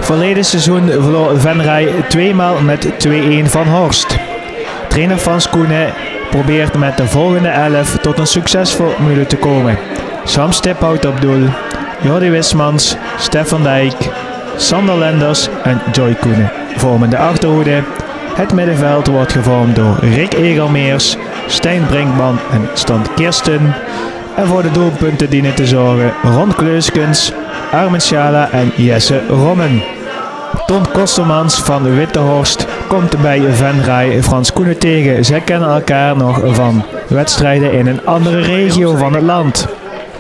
Verleden seizoen verloor Venray tweemaal met 2-1 van Horst. Trainer Frans Koenen probeert met de volgende 11 tot een succesformule te komen. Sam Stiphout op doel, Jordi Wismans, Stef van Dijk, Sander Lenders en Joy Koenen vormen de achterhoede. Het middenveld wordt gevormd door Rick Egelmeers, Stijn Brinkman en Stan Kirsten. En voor de doelpunten dienen te zorgen Ron Kleuskens, Armin Schala en Jesse Rommen. Ton Kostermans van de Wittehorst komt bij Venray Frans Koenen tegen. Zij kennen elkaar nog van wedstrijden in een andere regio van het land.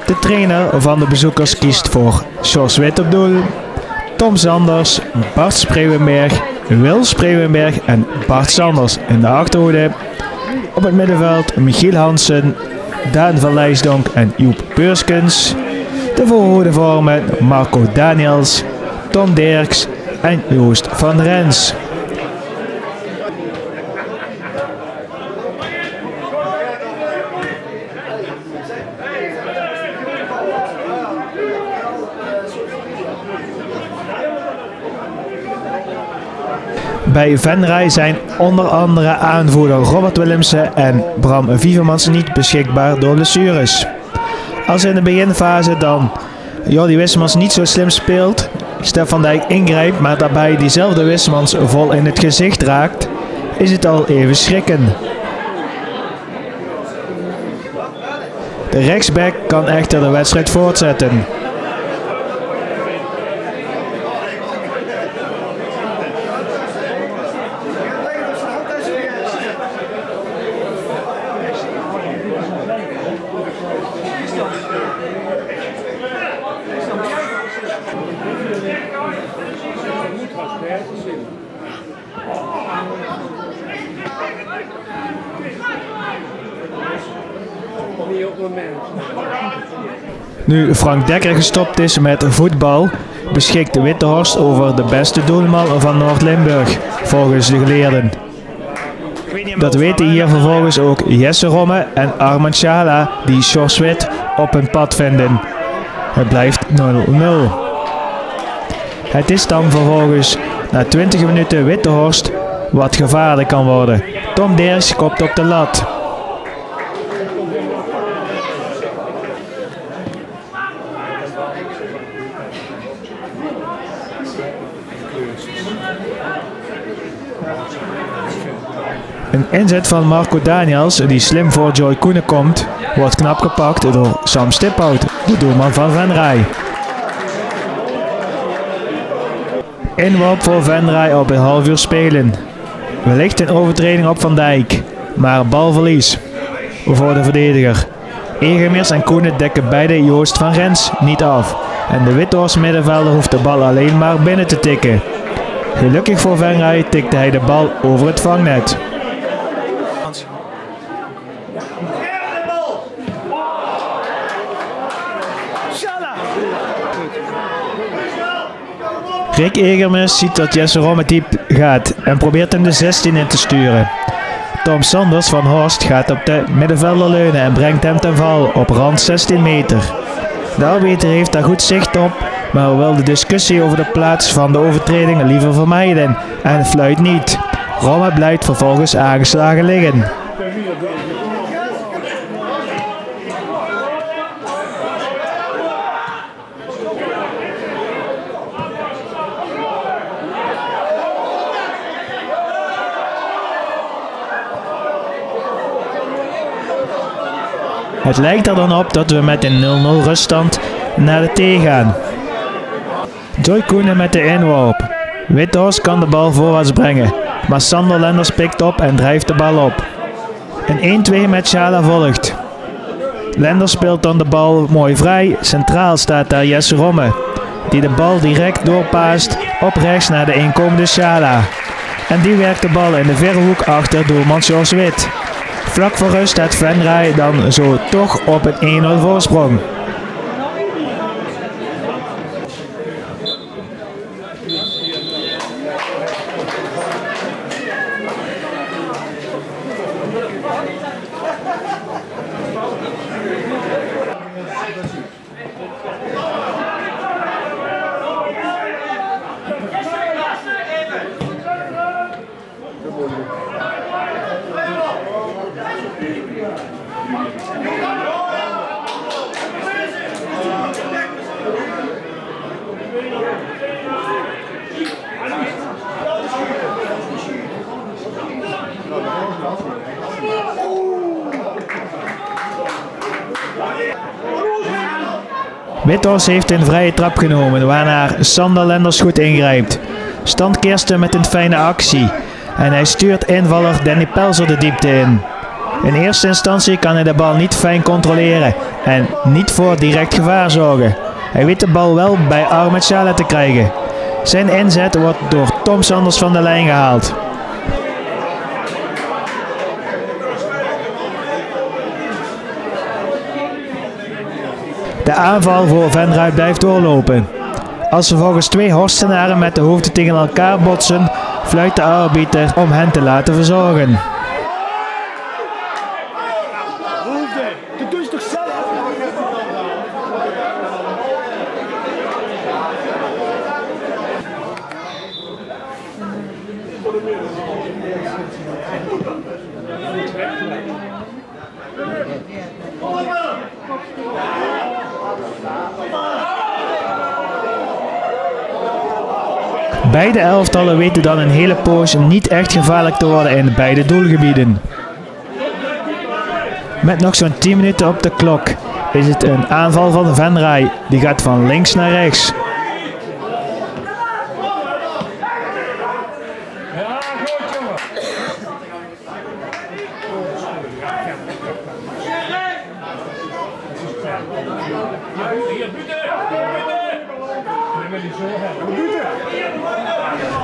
De trainer van de bezoekers kiest voor Sjors Wit op doel, Tom Sanders, Bart Spreeuwenberg, Wil Spreeuwenberg en Bart Sanders in de achterhoede. Op het middenveld Michiel Hansen, Daan van Leisdonk en Joep Beurskens. De voorhoede vormen Marco Daniels, Tom Derks en Joost van Rens. Bij Venray zijn onder andere aanvoerder Robert Willemsen en Bram Vievermans niet beschikbaar door blessures. Als in de beginfase dan Jordi Wismans niet zo slim speelt, Stef van Dijk ingrijpt maar daarbij diezelfde Wismans vol in het gezicht raakt, is het al even schrikken. De rechtsback kan echter de wedstrijd voortzetten. Nu Frank Dekker gestopt is met voetbal, beschikt de Wittehorst over de beste doelman van Noord-Limburg, volgens de geleerden. Dat weten hier vervolgens ook Jesse Romme en Armand Schala, die Sjors Wit op hun pad vinden. Het blijft 0-0. Het is dan vervolgens na 20 minuten Wittehorst wat gevaarlijk kan worden. Tom Deers kopt op de lat. Een inzet van Marco Daniels, die slim voor Joy Koenen komt, wordt knap gepakt door Sam Stiphout, de doelman van Venray. Inworp voor Venray op een half uur spelen. Wellicht een overtreding op Van Dijk, maar balverlies voor de verdediger. Egelmeers en Koenen dekken beide Joost van Rens niet af en de Wittehorst middenvelder hoeft de bal alleen maar binnen te tikken. Gelukkig voor Venray tikte hij de bal over het vangnet. Rick Egelmeers ziet dat Jesse Romme diep gaat en probeert hem de 16 in te sturen. Tom Sanders van Horst gaat op de middenvelder leunen en brengt hem ten val op rand 16 meter. De arbiter heeft daar goed zicht op, maar wil de discussie over de plaats van de overtreding liever vermijden en fluit niet. Romme blijft vervolgens aangeslagen liggen. Het lijkt er dan op dat we met een 0-0 ruststand naar de thee gaan. Joy Koenen met de inworp. Wittehorst kan de bal voorwaarts brengen, maar Sander Lenders pikt op en drijft de bal op. Een 1-2 met Schala volgt. Lenders speelt dan de bal mooi vrij. Centraal staat daar Jesse Romme, die de bal direct doorpaast op rechts naar de inkomende Schala. En die werkt de bal in de verre hoek achter doelman Sjors Wit. Vlak voor rust staat Venray dan zo toch op een 1-0 voorsprong. Withorst heeft een vrije trap genomen, waarna Sander Lenders goed ingrijpt. Stan Kirsten met een fijne actie en hij stuurt invaller Danny Pelser de diepte in. In eerste instantie kan hij de bal niet fijn controleren en niet voor direct gevaar zorgen. Hij weet de bal wel bij Ahmed Chala te krijgen. Zijn inzet wordt door Tom Sanders van de lijn gehaald. De aanval voor Venray blijft doorlopen. Als vervolgens twee Horstenaren met de hoofden tegen elkaar botsen, fluit de arbiter om hen te laten verzorgen. Beide elftallen weten dan een hele poos niet echt gevaarlijk te worden in beide doelgebieden. Met nog zo'n 10 minuten op de klok is het een aanval van Venray. Die gaat van links naar rechts.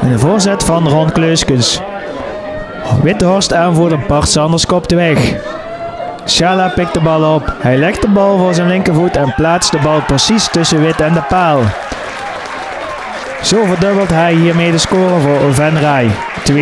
Een voorzet van Ron Kleuskens. Withorst aanvoerder Bart Sanders kopt weg. Chala pikt de bal op. Hij legt de bal voor zijn linkervoet en plaatst de bal precies tussen Wit en de paal. Zo verdubbelt hij hiermee de score voor Venray. 2-0.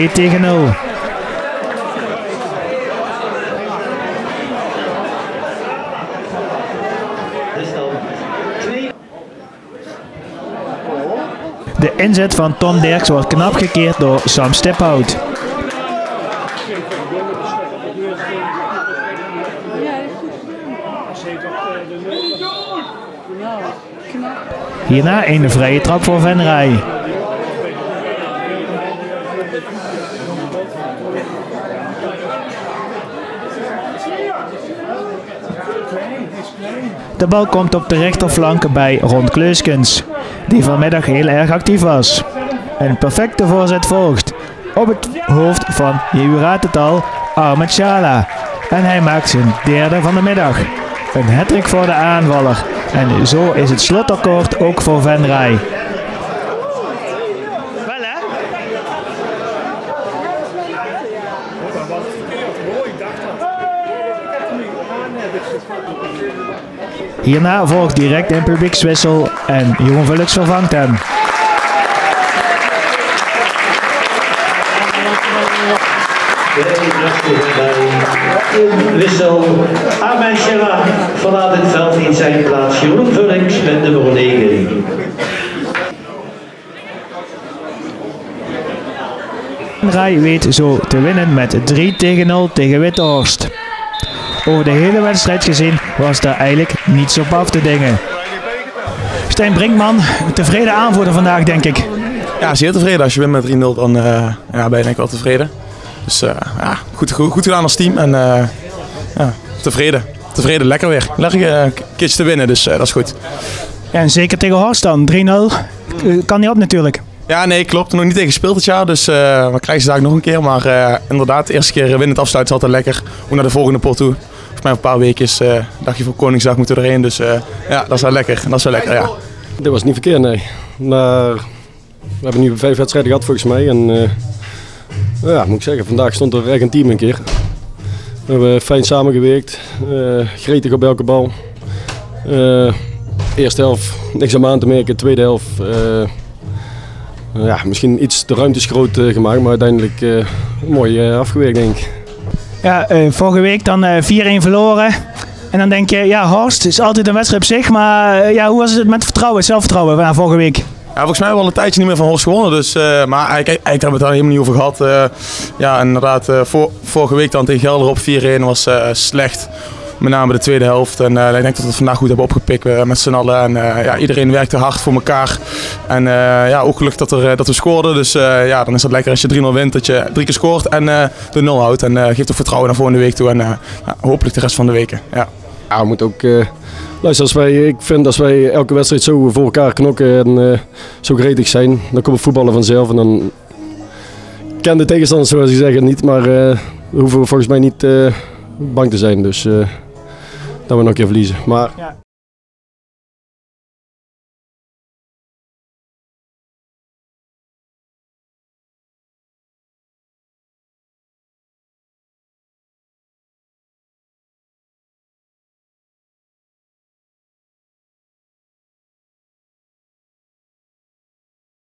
De inzet van Tom Derks wordt knap gekeerd door Sam Stiphout. Hierna een vrije trap voor Venray. De bal komt op de rechterflank bij Ron Kleuskens, die vanmiddag heel erg actief was. Een perfecte voorzet volgt, op het hoofd van, je raadt het al, Ahmed Chala. En hij maakt zijn derde van de middag. Een hattrick voor de aanvaller. En zo is het slotakkoord ook voor Venray. Hierna volgt direct een publiekswissel en Jeroen Vulleks vervangt hem. Wissel. Ahmed Chala verlaat het veld in zijn plaats. Jeroen Vulleks met nummer 9. Venray weet zo te winnen met 3-0 tegen Withorst. Over de hele wedstrijd gezien was daar eigenlijk niets op af te dingen. Stijn Brinkman, tevreden aanvoerder vandaag denk ik. Ja, zeer tevreden. Als je wint met 3-0 dan ben je denk ik wel tevreden. Dus ja, goed gedaan als team en ja, tevreden, lekker weer. Lekker een keertje te winnen, dus dat is goed. Ja, en zeker tegen Horst dan, 3-0, kan niet op natuurlijk. Ja, nee, klopt. Nog niet tegen gespeeld dit jaar, dus we krijgen ze daar nog een keer. Maar inderdaad, de eerste keer winnend afsluiten is altijd lekker. Hoe naar de volgende pot toe. Volgens mij een paar weken is dagje voor Koningsdag moeten we erheen, dus ja, dat is wel lekker. Ja. Dit was niet verkeerd, nee. Maar we hebben nu 5 wedstrijden gehad volgens mij. En ja, moet ik zeggen, vandaag stond er echt een team een keer. We hebben fijn samengewerkt, gretig op elke bal. Eerste helft niks aan te merken, tweede helft ja, misschien iets de ruimtes groot gemaakt, maar uiteindelijk mooi afgewerkt denk ik. Ja, vorige week dan 4-1 verloren. En dan denk je, ja, Horst is altijd een wedstrijd op zich, maar ja, hoe was het met vertrouwen, zelfvertrouwen van vorige week? Ja, volgens mij hebben we al een tijdje niet meer van Horst gewonnen, dus, maar eigenlijk hebben we het daar helemaal niet over gehad. Ja, inderdaad, vorige week dan tegen Gelder op 4-1 was slecht. Met name de tweede helft. En ik denk dat we het vandaag goed hebben opgepikt met z'n allen. En ja, iedereen werkte hard voor elkaar. En ja, ook gelukkig dat we scoorden. Dus ja, dan is het lekker als je 3-0 wint, dat je 3 keer scoort en de 0 houdt. En geeft ook vertrouwen naar volgende week toe. En hopelijk de rest van de weken. Ja. Ja, we moeten ook Luister, ik vind als wij elke wedstrijd zo voor elkaar knokken en zo gretig zijn, dan komt het voetballen vanzelf. En dan ken de tegenstanders, zoals je zegt, niet, maar hoeven we volgens mij niet bang te zijn. Dus dat we nog een keer verliezen. Maar